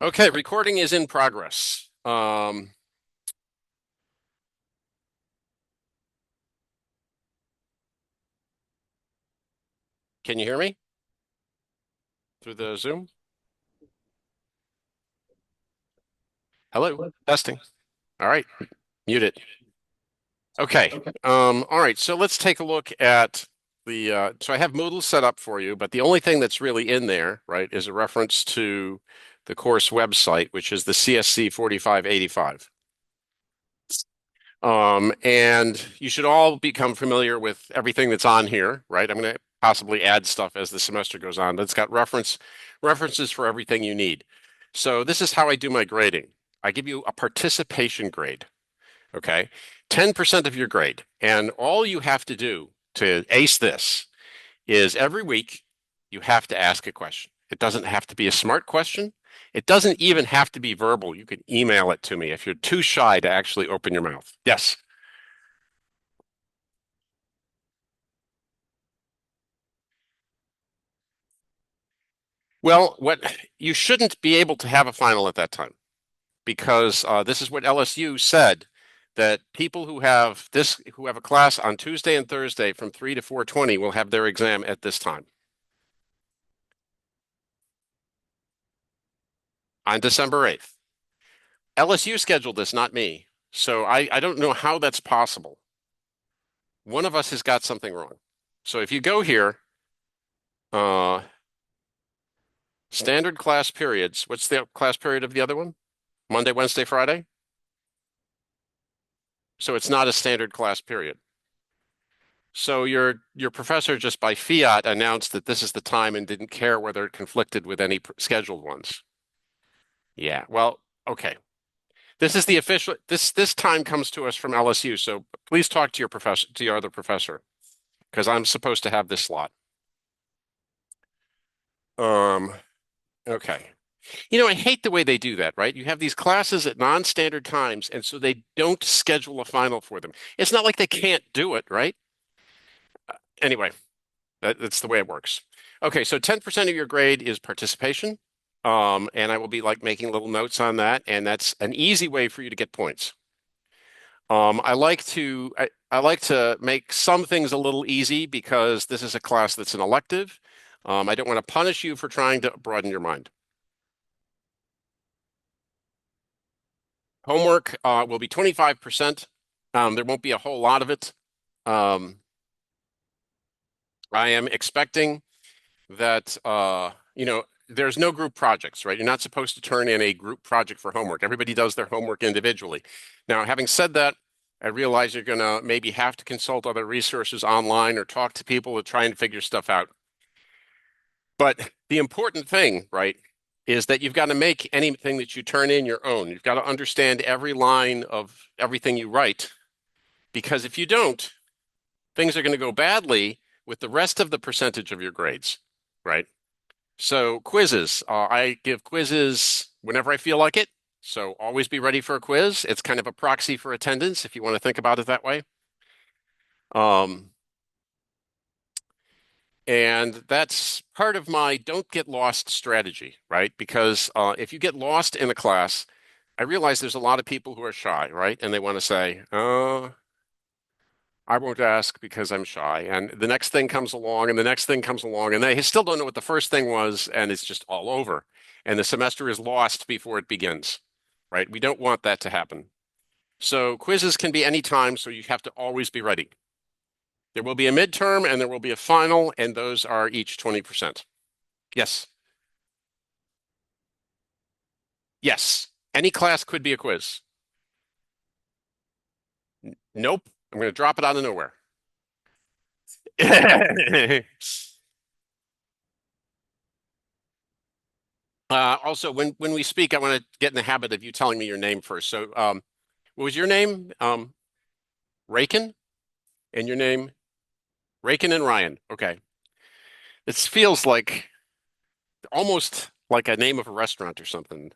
Okay, recording is in progress. Can you hear me through the Zoom? Hello, testing. All right, mute it. Okay. All right, so let's take a look at so I have Moodle set up for you, but the only thing that's really in there, right, is a reference to the course website, which is the CSC4585. And you should all become familiar with everything that's on here, right? I'm going to possibly add stuff as the semester goes on. That's got references for everything you need. So this is how I do my grading. I give you a participation grade, okay? 10% of your grade. And all you have to do to ace this is every week you have to ask a question. It doesn't have to be a smart question. It doesn't even have to be verbal. You can email it to me if you're too shy to actually open your mouth. Yes. Well, what you shouldn't be able to have a final at that time because this is what LSU said that people who have a class on Tuesday and Thursday from 3 to 4:20 will have their exam at this time on December 8th. LSU scheduled this, not me. So I don't know how that's possible. One of us has got something wrong. So if you go here, uh, standard class periods, what's the class period of the other one? Monday, Wednesday, Friday? So it's not a standard class period. So your professor just by fiat announced that this is the time and didn't care whether it conflicted with any scheduled ones. Yeah, well, okay. This is the official this time comes to us from LSU, so please talk to your other professor because I'm supposed to have this slot. Um, okay. You know, I hate the way they do that, right? You have these classes at non-standard times, and so they don't schedule a final for them. It's not like they can't do it, right? Anyway, that's the way it works. Okay, so 10% of your grade is participation. And I will be like making little notes on that, and that's an easy way for you to get points. I like to make some things a little easy because this is a class that's an elective. I don't want to punish you for trying to broaden your mind. Homework will be 25%. There won't be a whole lot of it. Um, I am expecting that there's no group projects, right? You're not supposed to turn in a group project for homework. Everybody does their homework individually. Now, having said that, I realize you're going to maybe have to consult other resources online or talk to people to try and figure stuff out. But the important thing, right, is that you've got to make anything that you turn in your own. You've got to understand every line of everything you write, because if you don't, things are going to go badly with the rest of the percentage of your grades, right? So quizzes, I give quizzes whenever I feel like it. So always be ready for a quiz. It's kind of a proxy for attendance if you want to think about it that way. Um, and that's part of my don't get lost strategy, right? Because if you get lost in a class, I realize there's a lot of people who are shy, right? And they want to say, I won't ask because I'm shy. And the next thing comes along, and the next thing comes along, and they still don't know what the first thing was, and it's just all over. And the semester is lost before it begins, right? We don't want that to happen. So quizzes can be any time, so you have to always be ready. There will be a midterm and there will be a final, and those are each 20%. Yes. Yes. Any class could be a quiz. Nope. I'm going to drop it out of nowhere. Also, when we speak, I want to get in the habit of you telling me your name first. So, what was your name? Rakin? And your name? Rakin and Ryan. Okay. This feels like almost like a name of a restaurant or something.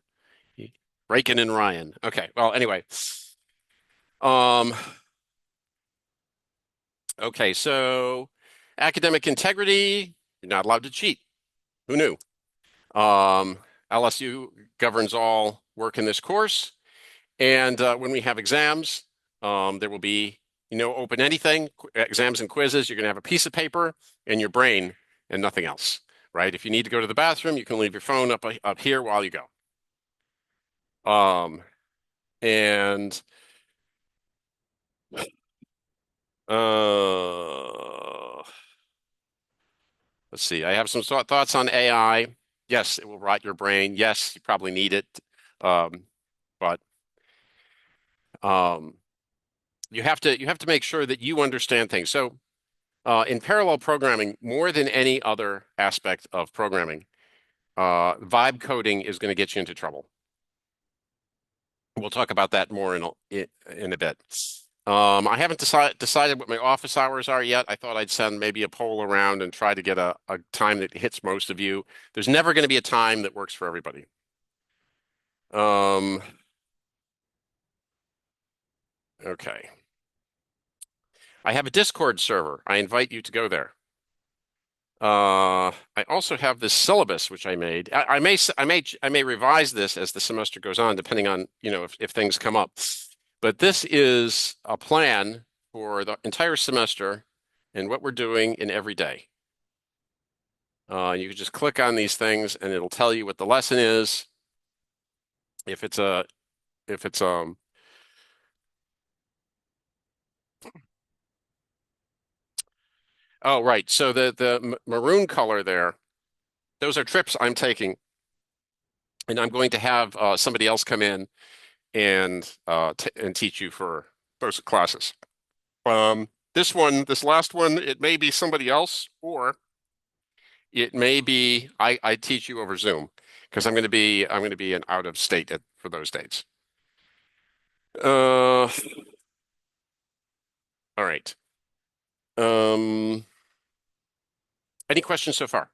Rakin and Ryan. Okay. Well, anyway. Um, okay, so academic integrity, you're not allowed to cheat. Who knew? Um, LSU governs all work in this course. And when we have exams, there will be, open anything, exams and quizzes. You're going to have a piece of paper and your brain and nothing else, right? If you need to go to the bathroom, you can leave your phone up here while you go. Um, and uh, let's see. I have some thoughts on AI. Yes, it will rot your brain. Yes, you probably need it. Um, but um, you have to make sure that you understand things. So in parallel programming, more than any other aspect of programming, vibe coding is going to get you into trouble. We'll talk about that more in a bit. I haven't decided what my office hours are yet. I thought I'd send maybe a poll around and try to get a time that hits most of you. There's never going to be a time that works for everybody. Um, okay. I have a Discord server. I invite you to go there. I also have this syllabus which I made. I may revise this as the semester goes on, depending on, if things come up. But this is a plan for the entire semester and what we're doing in every day. You can just click on these things and it'll tell you what the lesson is. If it's a, if it's Oh, right. So the maroon color there, those are trips I'm taking, and I'm going to have somebody else come in and teach you for those classes. This last one, it may be somebody else, or it may be I teach you over Zoom because I'm going to be an out of state for those dates. All right. Um, any questions so far?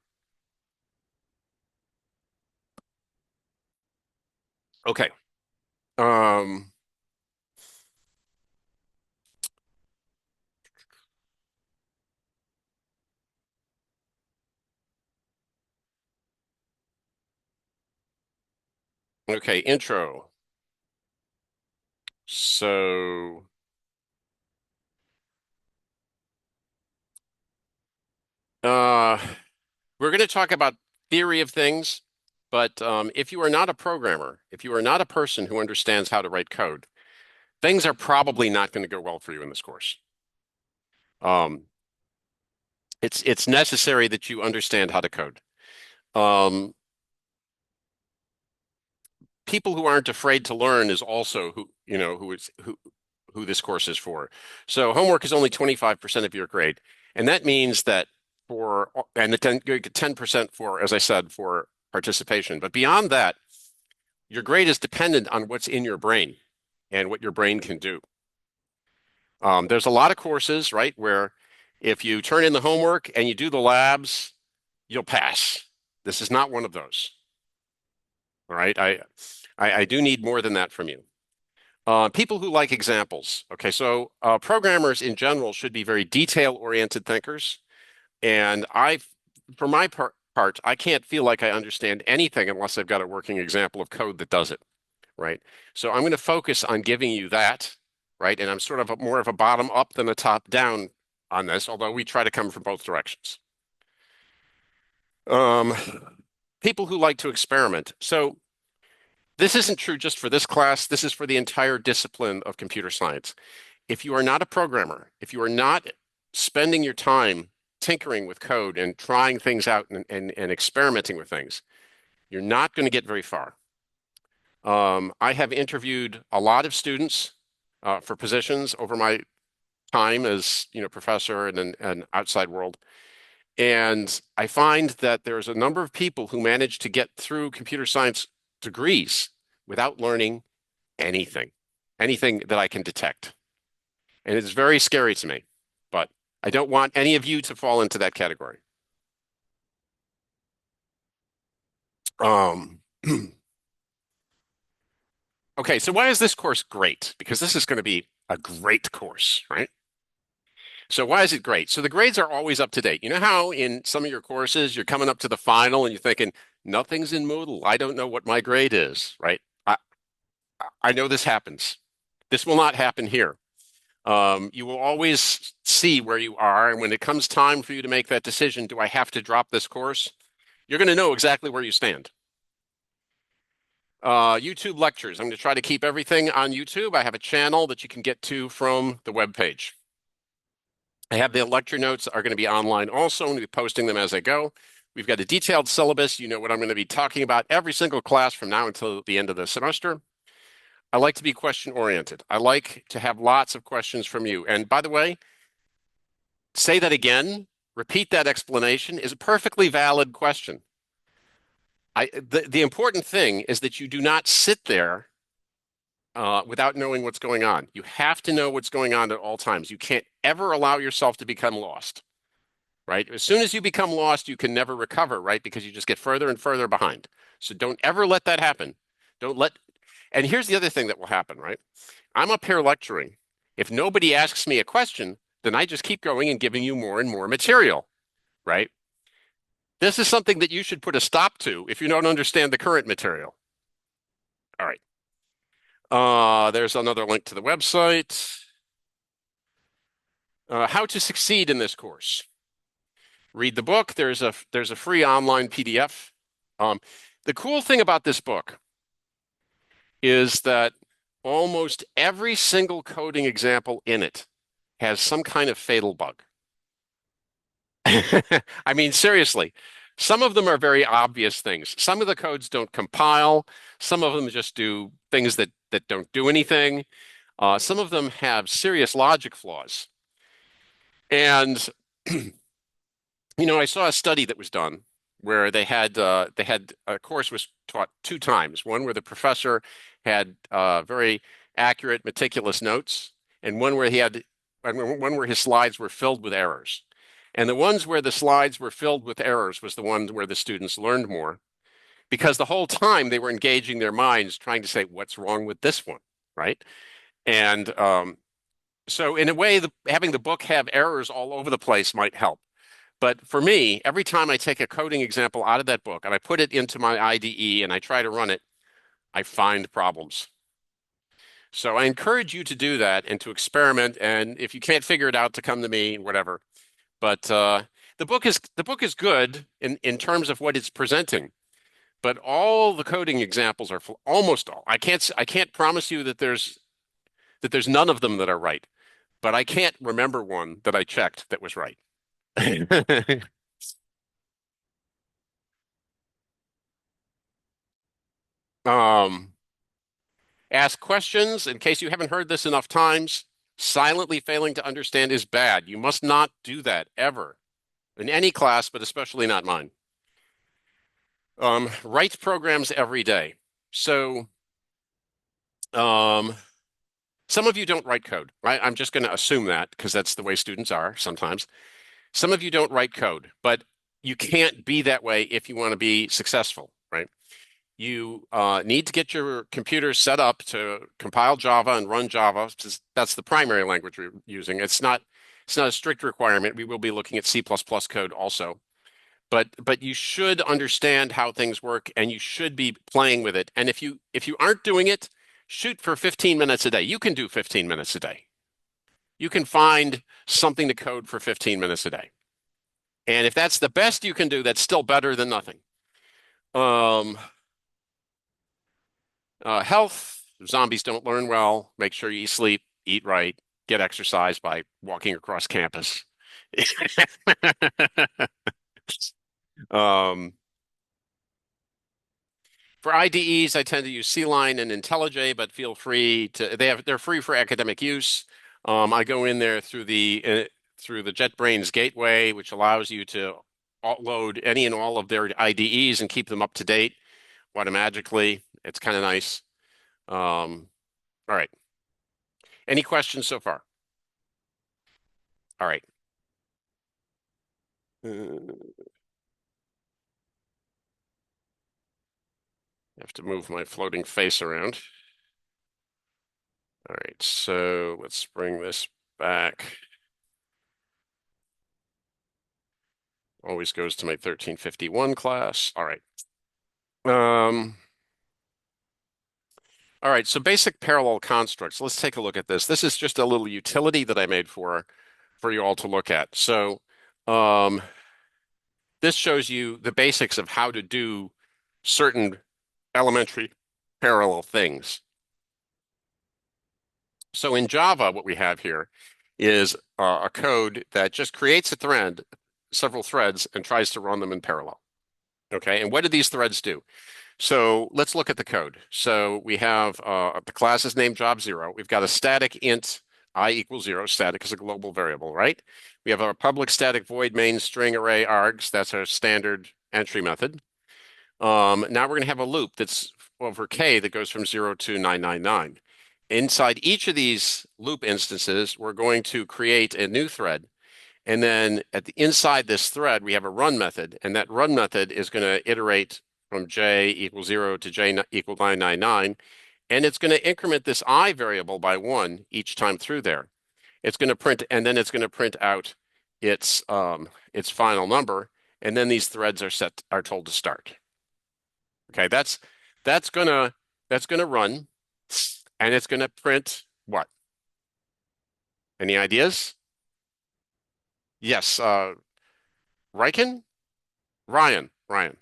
Okay. Um, okay. Intro. So, uh, we're going to talk about theory of things, but if you are not a programmer, if you are not a person who understands how to write code, things are probably not going to go well for you in this course. Um, it's necessary that you understand how to code. Um, People who aren't afraid to learn is also who this course is for. So homework is only 25% of your grade, and that means that you get 10% for, as I said, for participation. But beyond that, your grade is dependent on what's in your brain and what your brain can do. There's a lot of courses, right, where if you turn in the homework and you do the labs, you'll pass. This is not one of those. All right. I do need more than that from you. People who like examples. Okay, so programmers in general should be very detail-oriented thinkers. And for my part, I can't feel like I understand anything unless I've got a working example of code that does it, right? So I'm going to focus on giving you that, right? And I'm sort of more of a bottom up than a top down on this, although we try to come from both directions. Um, People who like to experiment. So this isn't true just for this class. This is for the entire discipline of computer science. If you are not a programmer, if you are not spending your time tinkering with code and trying things out and experimenting with things, you're not going to get very far. I have interviewed a lot of students for positions over my time as professor in an outside world. And I find that there's a number of people who manage to get through computer science degrees without learning anything that I can detect. And it's very scary to me, but I don't want any of you to fall into that category. Um, okay, so why is this course great? Because this is going to be a great course, right? So why is it great? So the grades are always up to date. You know how in some of your courses you're coming up to the final and you're thinking, Nothing's in Moodle. I don't know what my grade is, right? I know this happens. This will not happen here. You will always see where you are, and when it comes time for you to make that decision, do I have to drop this course? You're going to know exactly where you stand. YouTube lectures. I'm going to try to keep everything on YouTube. I have a channel that you can get to from the web page. I have the lecture notes are going to be online also. I'm going to be posting them as I go. We've got a detailed syllabus. You know what I'm going to be talking about every single class from now until the end of the semester. I like to be question oriented. I like to have lots of questions from you. And by the way, say that again, repeat that explanation is a perfectly valid question. The important thing is that you do not sit there without knowing what's going on. You have to know what's going on at all times. You can't ever allow yourself to become lost, right? As soon as you become lost, you can never recover, right? Because you just get further and further behind. So don't ever let that happen. Don't let, and here's the other thing that will happen, right? I'm up here lecturing. If nobody asks me a question, then I just keep going and giving you more and more material, right? This is something that you should put a stop to if you don't understand the current material. All right. There's another link to the website. How to succeed in this course. Read the book. There's a free online PDF. The cool thing about this book is that almost every single coding example in it has some kind of fatal bug. I mean, seriously, some of them are very obvious things. Some of the codes don't compile. Some of them just do things that don't do anything. Some of them have serious logic flaws. And I saw a study that was done where they had a course was taught two times. One where the professor had very accurate, meticulous notes, and one where his slides were filled with errors. And the ones where the slides were filled with errors was the ones where the students learned more, because the whole time they were engaging their minds trying to say, what's wrong with this one, right? And so in a way, having the book have errors all over the place might help. But for me, every time I take a coding example out of that book and I put it into my IDE and I try to run it, I find problems. So I encourage you to do that and to experiment. And if you can't figure it out, to come to me, whatever. But the book is good in terms of what it's presenting. But all the coding examples are almost all. I can't promise you that there's none of them that are right. But I can't remember one that I checked that was right. Um, Ask questions in case you haven't heard this enough times. Silently failing to understand is bad. You must not do that ever in any class, but especially not mine. Write programs every day. So, um, some of you don't write code, right? I'm just going to assume that because that's the way students are sometimes. Some of you don't write code, but you can't be that way if you want to be successful, right? You need to get your computer set up to compile Java and run Java. That's the primary language we're using. It's not a strict requirement. We will be looking at C++ code also. But you should understand how things work and you should be playing with it. And if you aren't doing it, shoot for 15 minutes a day. You can do 15 minutes a day. You can find something to code for 15 minutes a day. And if that's the best you can do, that's still better than nothing. Um, Health, zombies don't learn well. Make sure you sleep, eat right, get exercise by walking across campus. Um, for IDEs, I tend to use C-Line and IntelliJ, but feel free to, they're free for academic use. I go in there through the JetBrains gateway, which allows you to load any and all of their IDEs and keep them up to date automatically. It's kind of nice. All right. Any questions so far? All right. I have to move my floating face around. All right, so let's bring this back. Always goes to my 1351 class. All right. Um, all right, so basic parallel constructs. Let's take a look at this. This is just a little utility that I made for you all to look at. So um, this shows you the basics of how to do certain elementary parallel things. So in Java, what we have here is a code that just creates a thread, several threads, and tries to run them in parallel. Okay, and what do these threads do? So let's look at the code. So we have the class is named job0. We've got a static int I equals 0. Static is a global variable, right? We have our public static void main string array args. That's our standard entry method. Now we're going to have a loop that's over k that goes from 0 to 999. Inside each of these loop instances, we're going to create a new thread. And then at the inside this thread, we have a run method, and that run method is going to iterate from j equals 0 to j equal 999, and it's going to increment this I variable by 1 each time through there. It's going to print, and then it's going to print out its final number, and then these threads are told to start. Okay, that's gonna that's gonna run, and it's gonna print what? Any ideas? Yes, Riken? Ryan.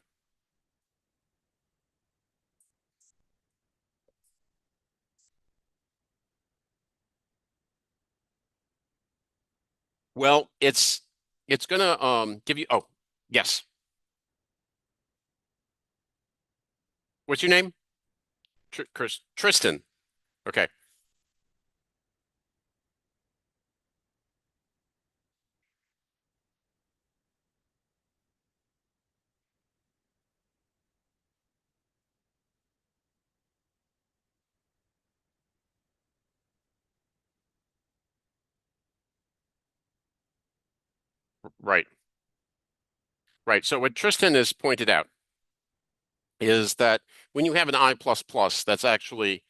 Well, it's gonna give you. Oh, yes. What's your name? Tristan. Okay, right, right. So what Tristan has pointed out is that when you have an I++, that's actually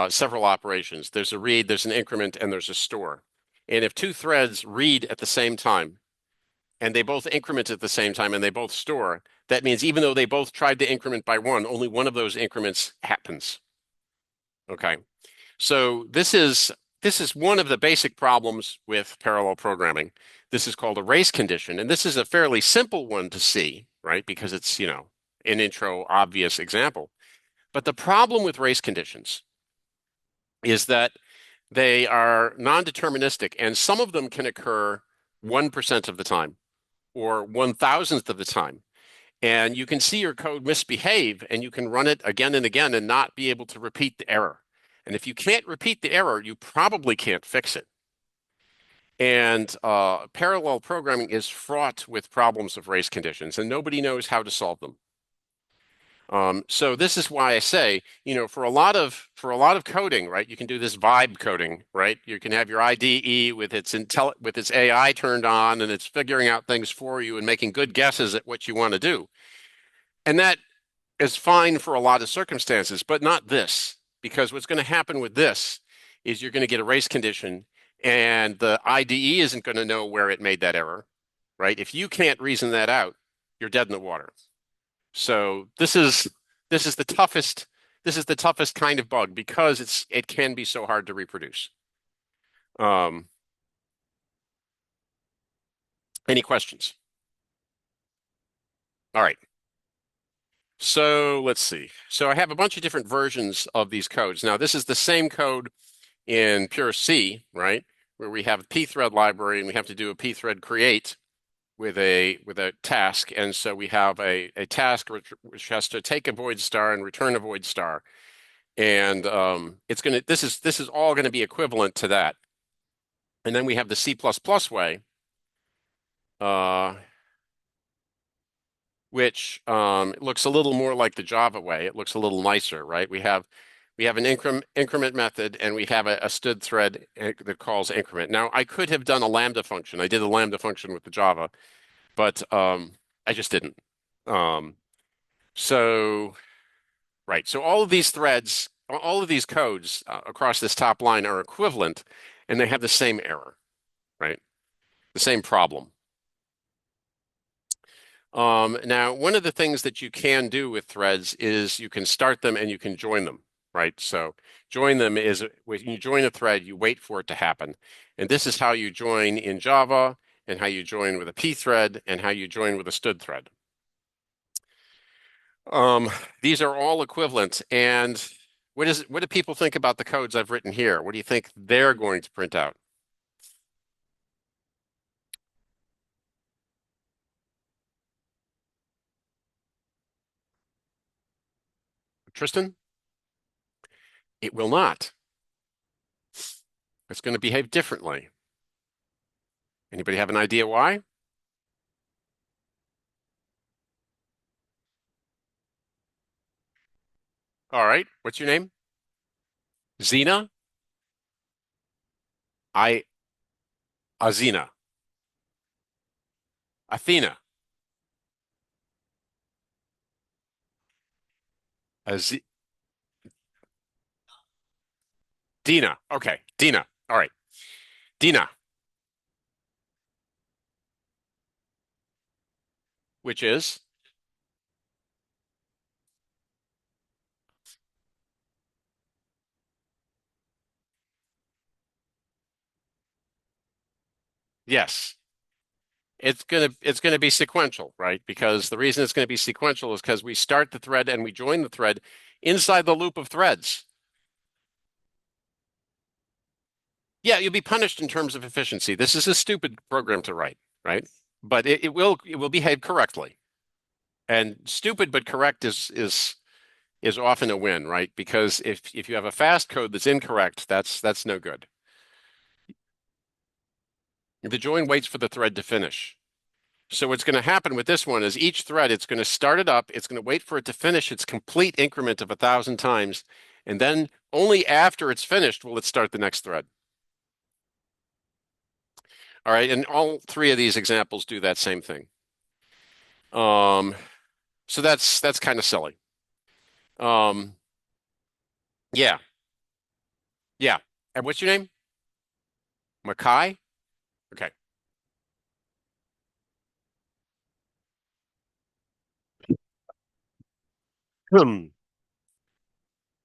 several operations. There's a read, there's an increment, and there's a store. And if two threads read at the same time, and they both increment at the same time, and they both store, that means even though they both tried to increment by one, only one of those increments happens. Okay. So this is one of the basic problems with parallel programming. This is called a race condition, and this is a fairly simple one to see, right? Because it's, an intro obvious example. But the problem with race conditions is that they are non-deterministic, and some of them can occur 1% of the time or 1,000th of the time. And you can see your code misbehave, and you can run it again and again and not be able to repeat the error. And if you can't repeat the error, you probably can't fix it. And parallel programming is fraught with problems of race conditions, and nobody knows how to solve them. So this is why I say, for a lot of coding, right? You can do this vibe coding, right? You can have your IDE with its AI turned on, and it's figuring out things for you and making good guesses at what you want to do. And that is fine for a lot of circumstances, but not this, because what's going to happen with this is you're going to get a race condition, and the IDE isn't going to know where it made that error, right? If you can't reason that out, you're dead in the water. So this is the toughest kind of bug because it can be so hard to reproduce. Um, any questions? All right. So let's see. So I have a bunch of different versions of these codes. Now this is the same code in pure C, right? Where we have a pthread library and we have to do a pthread create with a task. And so we have a task which has to take a void star and return a void star. And this is all going to be equivalent to that. And then we have the C++ way, uh, which looks a little more like the Java way. It looks a little nicer, right? We have an increment method, and we have a std thread that calls increment. Now, I could have done a lambda function. I did a lambda function with the Java, but I just didn't. Um, so, right. So all of these threads, all of these codes across this top line are equivalent, and they have the same error, right? The same problem. Now, one of the things that you can do with threads is you can start them and you can join them, right? So join them is when you join a thread, you wait for it to happen. And this is how you join in Java and how you join with a P thread and how you join with a stood thread. Um, these are all equivalent. And what do people think about the codes I've written here? What do you think they're going to print out? Tristan? It will not. It's going to behave differently. Anybody have an idea why? All right. What's your name? Zena? I Azina. Athena. Az Dina. Okay. Dina. All right. Dina, which is yes. It's gonna be sequential, right? Because the reason it's gonna be sequential is because we start the thread and we join the thread inside the loop of threads. Yeah, you'll be punished in terms of efficiency. This is a stupid program to write, right? But it will behave correctly. And stupid but correct is often a win, right? Because if you have a fast code that's incorrect, that's no good. The join waits for the thread to finish. So what's going to happen with this one is each thread, it's going to start it up, it's going to wait for it to finish its complete increment of 1,000 times, and then only after it's finished will it start the next thread. All right, and all three of these examples do that same thing. Um, so that's kind of silly. Um, yeah, yeah. And what's your name? Makai? Okay. Hmm.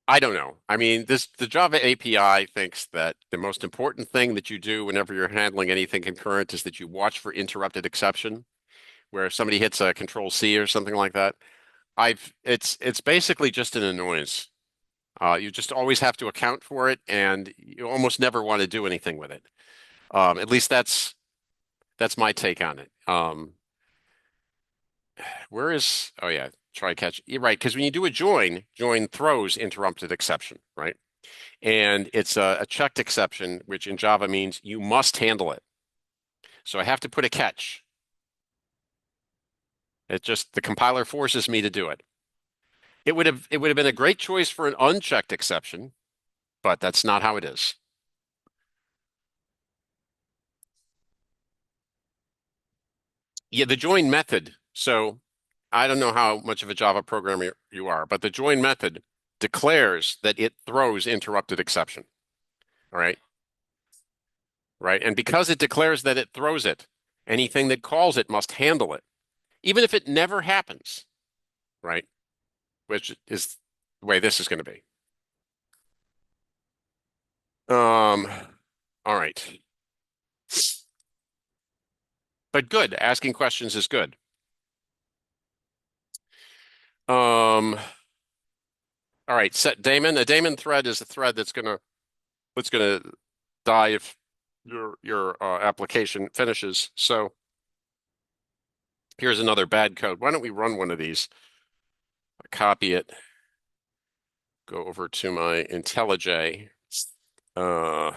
I don't know. I mean, the Java API thinks that the most important thing that you do whenever you're handling anything concurrent is that you watch for interrupted exception, where if somebody hits a control C or something like that. It's basically just an annoyance. You just always have to account for it, and you almost never want to do anything with it. At least that's my take on it. Where is? Oh yeah, try catch. You're right, because when you do a join, join throws interrupted exception, right? And it's a checked exception, which in Java means you must handle it. So I have to put a catch. It just the compiler forces me to do it. It would have been a great choice for an unchecked exception, but that's not how it is. Yeah, the join method. So I don't know how much of a Java programmer you are, but the join method declares that it throws interrupted exception. All right. Right. And because it declares that it throws it, anything that calls it must handle it, even if it never happens. Right. Which is the way this is going to be. Um, all right. But good. Asking questions is good. Um, all right. Set daemon. A daemon thread is a thread that's gonna die if your application finishes. So here's another bad code. Why don't we run one of these? Copy it. Go over to my IntelliJ. Uh,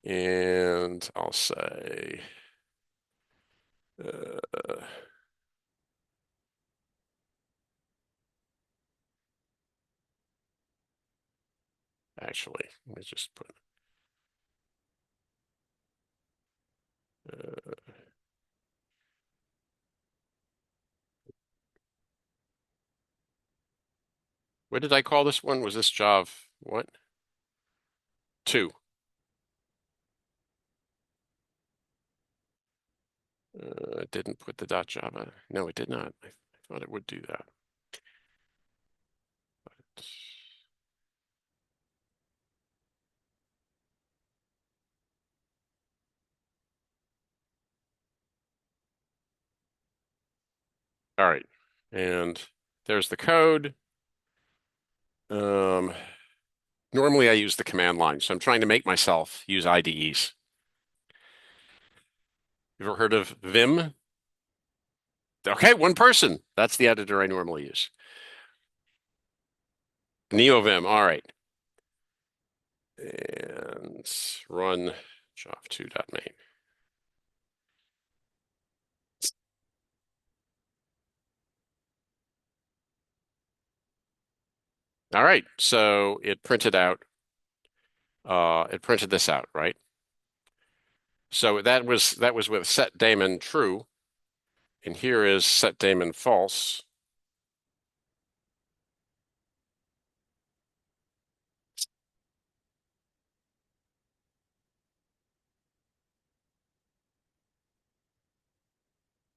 and I'll say, uh, actually, let me just put, uh, what did I call this one? Was this Java what? 2. It didn't put the dot Java. No, it did not. I thought it would do that. All right. And there's the code. Um, Normally I use the command line, so I'm trying to make myself use IDEs. You ever heard of Vim? Okay, one person. That's the editor I normally use. NeoVim. All right. And run job2.main. All right. So it printed this out, right? So that was with set daemon true, and here is set daemon false.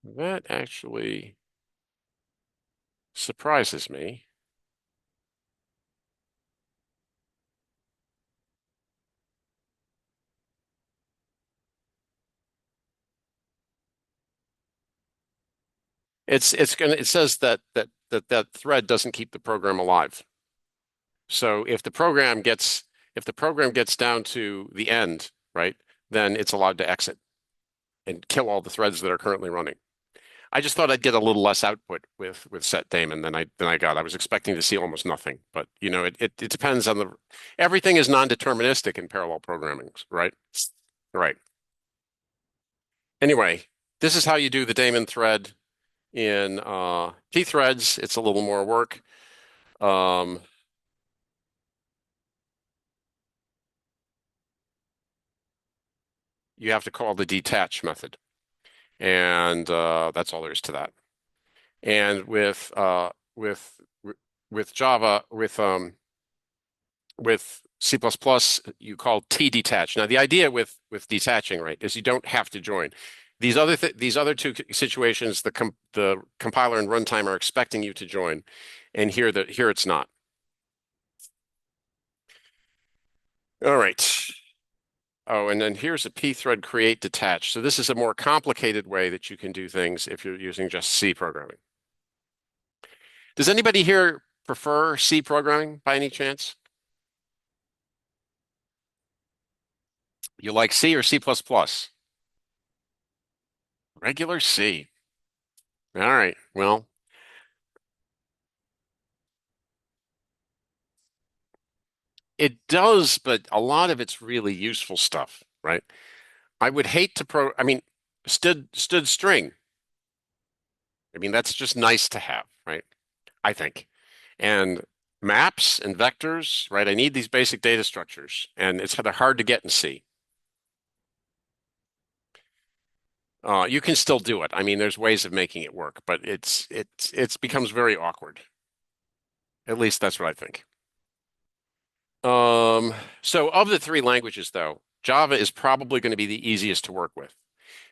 That actually surprises me. It says that thread doesn't keep the program alive. So if the program gets down to the end, right, then it's allowed to exit and kill all the threads that are currently running. I just thought I'd get a little less output with set daemon than I got. I was expecting to see almost nothing, but it depends on the everything is non-deterministic in parallel programming, right? Right. Anyway, this is how you do the daemon thread in pthreads. It's a little more work. Um, you have to call the detach method, and that's all there is to that. And with Java with C++, you call T-detach. Now, the idea with detaching, right, is you don't have to join. These other two situations, the compiler and runtime are expecting you to join, and here it's not. All right. Oh, and then here's a pthread create detach. So this is a more complicated way that you can do things if you're using just C programming. Does anybody here prefer C programming by any chance? You like C or C++? Regular C. All right. Well, it does, but a lot of it's really useful stuff, right? I would hate to I mean, stood string. I mean, that's just nice to have, right? I think. And maps and vectors, right? I need these basic data structures, and they're hard to get in C. You can still do it. I mean, there's ways of making it work, but it's becomes very awkward. At least that's what I think. So of the three languages, though, Java is probably going to be the easiest to work with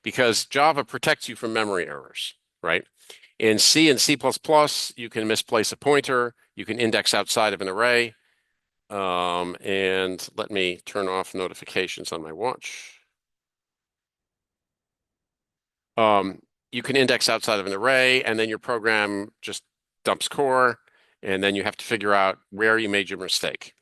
because Java protects you from memory errors, right? In C and C++, you can misplace a pointer, you can index outside of an array. And let me turn off notifications on my watch. Um, you can index outside of an array, and then your program just dumps core, and then you have to figure out where you made your mistake.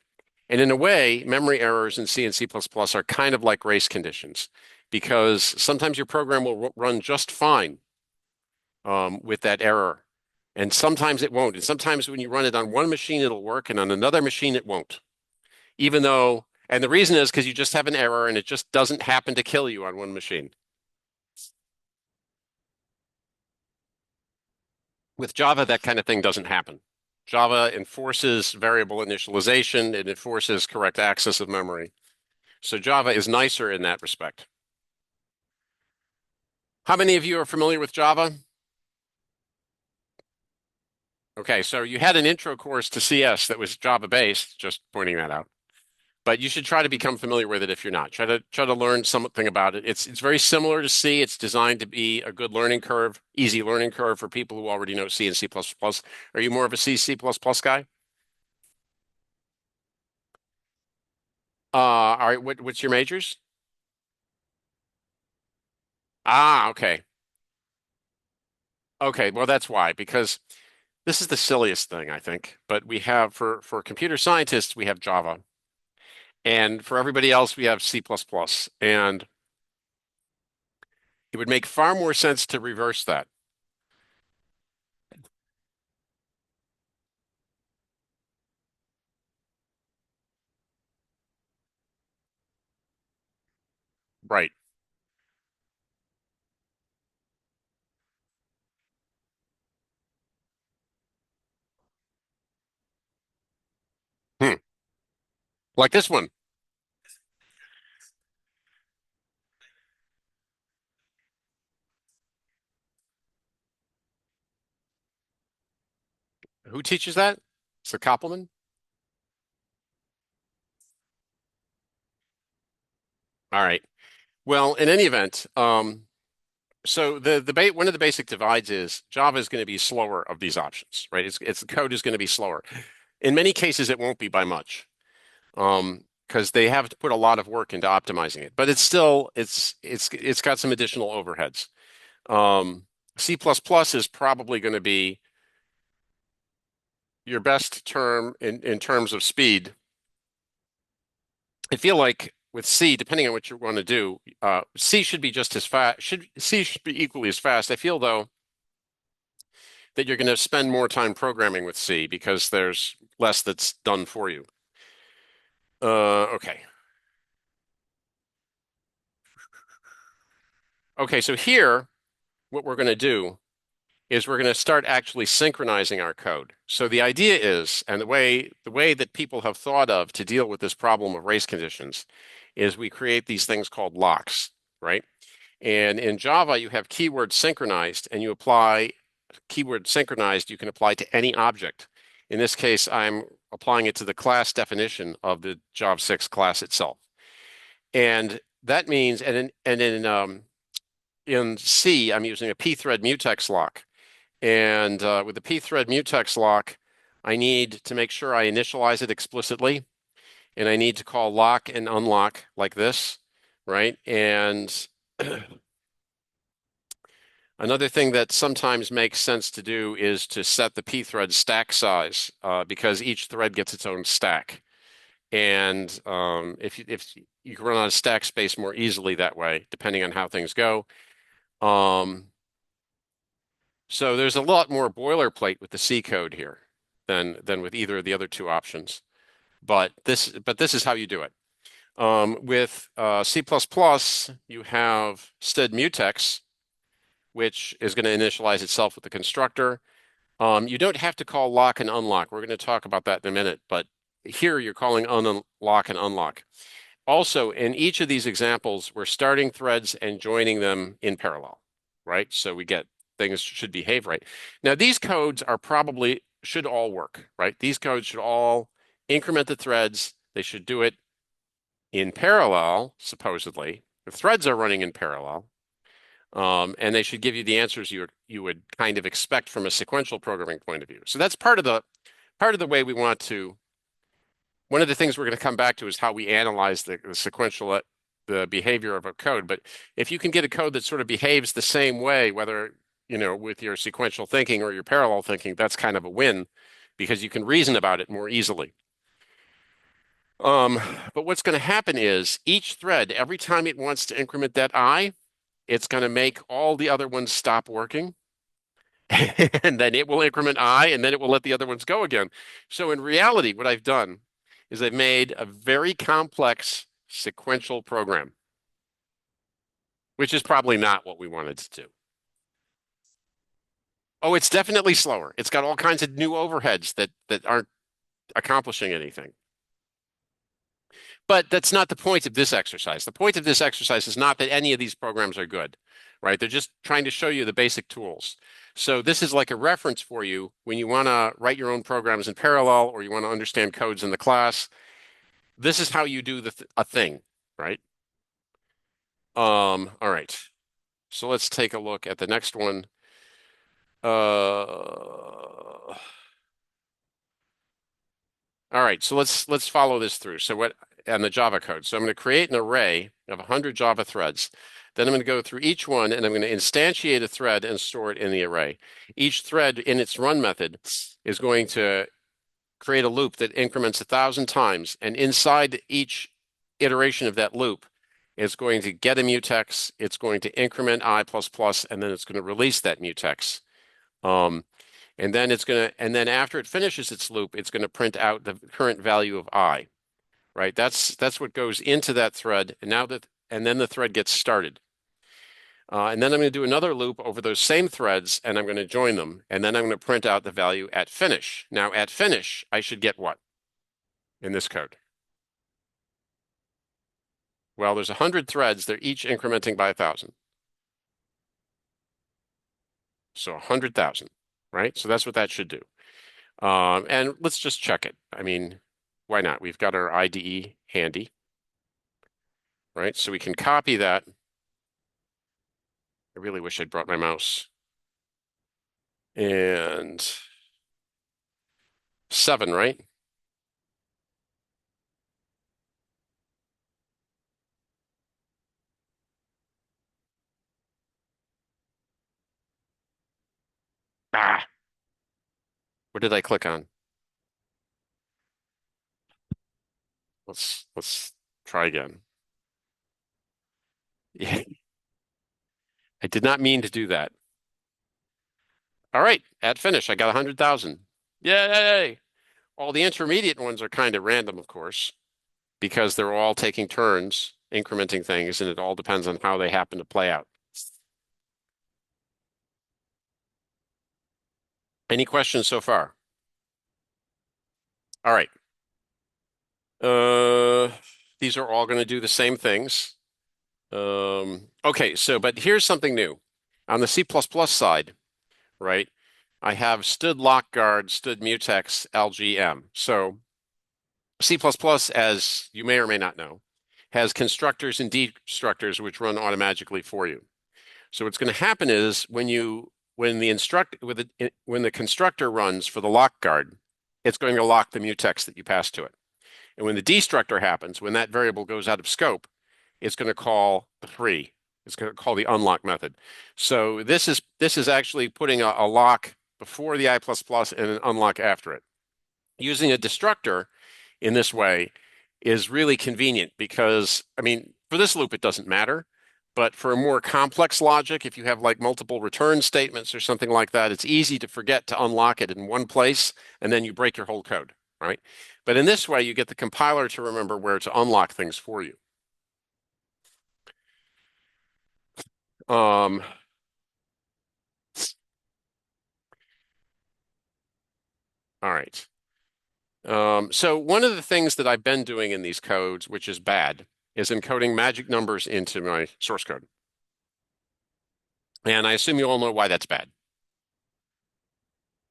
And in a way, memory errors in C and C++ are kind of like race conditions because sometimes your program will run just fine with that error. And sometimes it won't. And sometimes when you run it on one machine, it'll work, and on another machine, it won't. Even though, and the reason is because you just have an error and it just doesn't happen to kill you on one machine. With Java, that kind of thing doesn't happen. Java enforces variable initialization, it enforces correct access of memory. So Java is nicer in that respect. How many of you are familiar with Java? Okay, so you had an intro course to CS that was Java based, just pointing that out. but you should try to become familiar with it if you're not. Try to learn something about it. It's very similar to C. It's designed to be a good learning curve, easy learning curve for people who already know C and C++. Are you more of a C, C++ guy? All right, what's your majors? Ah, okay. Okay, well that's why, because this is the silliest thing, I think. But we have for computer scientists, we have Java. And for everybody else, we have C++. And it would make far more sense to reverse that. Right. Hmm. Like this one. Who teaches that? It's the Koppelman? All right. Well, in any event, so one of the basic divides is Java is going to be slower of these options, right? It's the code is going to be slower. In many cases, it won't be by much, because they have to put a lot of work into optimizing it. But it's still it's got some additional overheads. C++ is probably going to be your best term in terms of speed. I feel like with C, depending on what you want to do, C should be just as fast. C should be equally as fast. I feel though that you're going to spend more time programming with C because there's less that's done for you. Okay. Okay, so here, what we're going to do is we're going to start actually synchronizing our code. So the idea is, and the way that people have thought of to deal with this problem of race conditions is we create these things called locks, right? And in Java, you have keyword synchronized, and you apply keyword synchronized, you can apply to any object. In this case, I'm applying it to the class definition of the Job 6 class itself. And that means, in C, I'm using a pthread mutex lock. And with the pthread mutex lock, I need to make sure I initialize it explicitly, and I need to call lock and unlock like this, right? And another thing that sometimes makes sense to do is to set the pthread stack size, because each thread gets its own stack. And if you can run out of stack space more easily that way, depending on how things go. Um, so there's a lot more boilerplate with the C code here than with either of the other two options. But this is how you do it. With C++, you have std mutex, which is going to initialize itself with the constructor. You don't have to call lock and unlock. We're going to talk about that in a minute, but here you're calling unlock and unlock. Also, in each of these examples, we're starting threads and joining them in parallel, right? So we get things should behave right. Now, these codes are probably should all work, right? These codes should all increment the threads. They should do it in parallel, supposedly. The threads are running in parallel. And they should give you the answers you would kind of expect from a sequential programming point of view. So that's part of the way we want to. One of the things we're going to come back to is how we analyze the sequential the behavior of a code. But if you can get a code that sort of behaves the same way, whether with your sequential thinking or your parallel thinking, that's kind of a win because you can reason about it more easily. Um, but what's going to happen is each thread, every time it wants to increment that I, it's going to make all the other ones stop working. And then it will increment I, and then it will let the other ones go again. So in reality, what I've done is I've made a very complex sequential program, which is probably not what we wanted to do. Oh, it's definitely slower. It's got all kinds of new overheads that aren't accomplishing anything. But that's not the point of this exercise. The point of this exercise is not that any of these programs are good, right? They're just trying to show you the basic tools. So this is like a reference for you when you want to write your own programs in parallel or you want to understand codes in the class. this is how you do a thing, right? All right. So let's take a look at the next one. All right, so let's follow this through. So what and the Java code. So I'm going to create an array of 100 Java threads. Then I'm going to go through each one and I'm going to instantiate a thread and store it in the array. Each thread in its run method is going to create a loop that increments 1,000 times, and inside each iteration of that loop is going to get a mutex, it's going to increment I++, and then it's going to release that mutex. And then after it finishes its loop, it's going to print out the current value of I, right? That's what goes into that thread. And then the thread gets started. And then I'm going to do another loop over those same threads and I'm going to join them. And then I'm going to print out the value at finish. Now at finish, I should get what in this code? Well, there's 100 threads. They're each incrementing by 1,000. So 100,000, right? So that's what that should do. And let's just check it. I mean, why not? We've got our IDE handy, right? So we can copy that. I really wish I'd brought my mouse. And 7, right? Ah, what did I click on? Let's try again. Yeah, I did not mean to do that. All right, at finish, I got 100,000. Yay! All the intermediate ones are kind of random, of course, because they're all taking turns incrementing things, and it all depends on how they happen to play out. Any questions so far? All right. Uh, these are all going to do the same things. Okay, but here's something new. On the C++ side, right, I have std lock guard, std mutex, LGM. So C++, as you may or may not know, has constructors and destructors which run automatically for you. So what's going to happen is when the constructor runs for the lock guard, it's going to lock the mutex that you pass to it. And when the destructor happens, when that variable goes out of scope, it's going to call the free. It's going to call the unlock method. So this is actually putting a lock before the I++ and an unlock after it. Using a destructor in this way is really convenient because, I mean, for this loop, it doesn't matter. But for a more complex logic, if you have like multiple return statements or something like that, it's easy to forget to unlock it in one place and then you break your whole code, right? But in this way, you get the compiler to remember where to unlock things for you. Um, all right. So one of the things that I've been doing in these codes, which is bad, is encoding magic numbers into my source code. And I assume you all know why that's bad.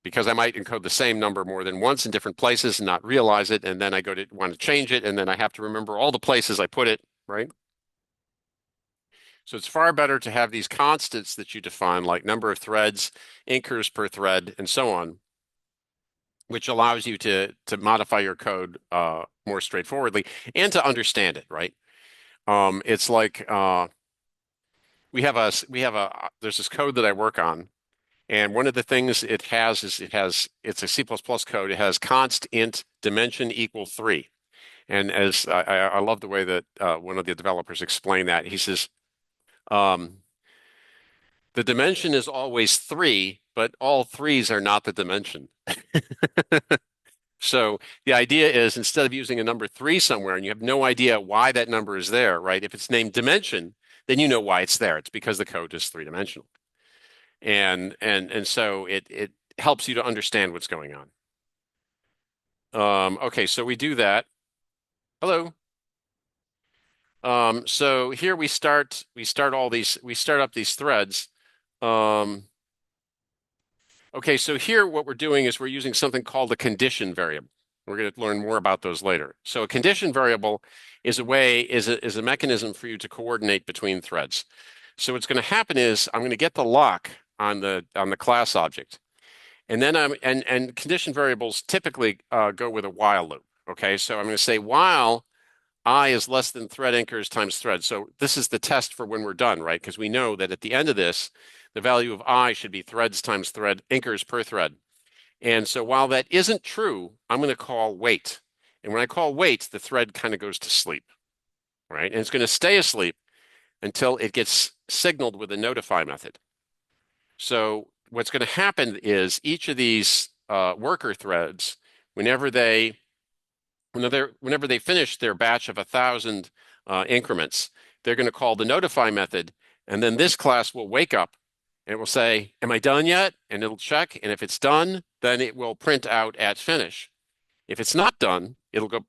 Because I might encode the same number more than once in different places and not realize it, and then I want to change it, and then I have to remember all the places I put it, right? So it's far better to have these constants that you define, like number of threads, incrs per thread, and so on, which allows you to modify your code more straightforwardly and to understand it, right? It's like there's this code that I work on, and one of the things it has is it's a C++ code. It has const int dimension equal 3. And as I love the way that one of the developers explained that. He says, the dimension is always 3, but all threes are not the dimension. So the idea is instead of using a number 3 somewhere and you have no idea why that number is there, right? If it's named dimension, then you know why it's there. It's because the code is 3-dimensional. And so it helps you to understand what's going on. Okay, so we do that. Hello. So here we start up these threads. Okay, so here what we're doing is we're using something called a condition variable, We're going to learn more about those later. So a condition variable is a mechanism for you to coordinate between threads. So what's going to happen is I'm going to get the lock on the class object. And then and condition variables typically go with a while loop. Okay, so I'm going to say while I is less than thread anchors times thread. So this is the test for when we're done, right? Because we know that at the end of this, the value of I should be threads times thread anchors per thread. And so while that isn't true, I'm going to call wait. And when I call wait, the thread kind of goes to sleep, right? And it's going to stay asleep until it gets signaled with a notify method. So what's going to happen is each of these worker threads, whenever they finish their batch of 1,000 increments, they're going to call the notify method, and then this class will wake up and it will say, "Am I done yet?" And it'll check, and if it's done, then it will print out at finish. If it's not done, it'll go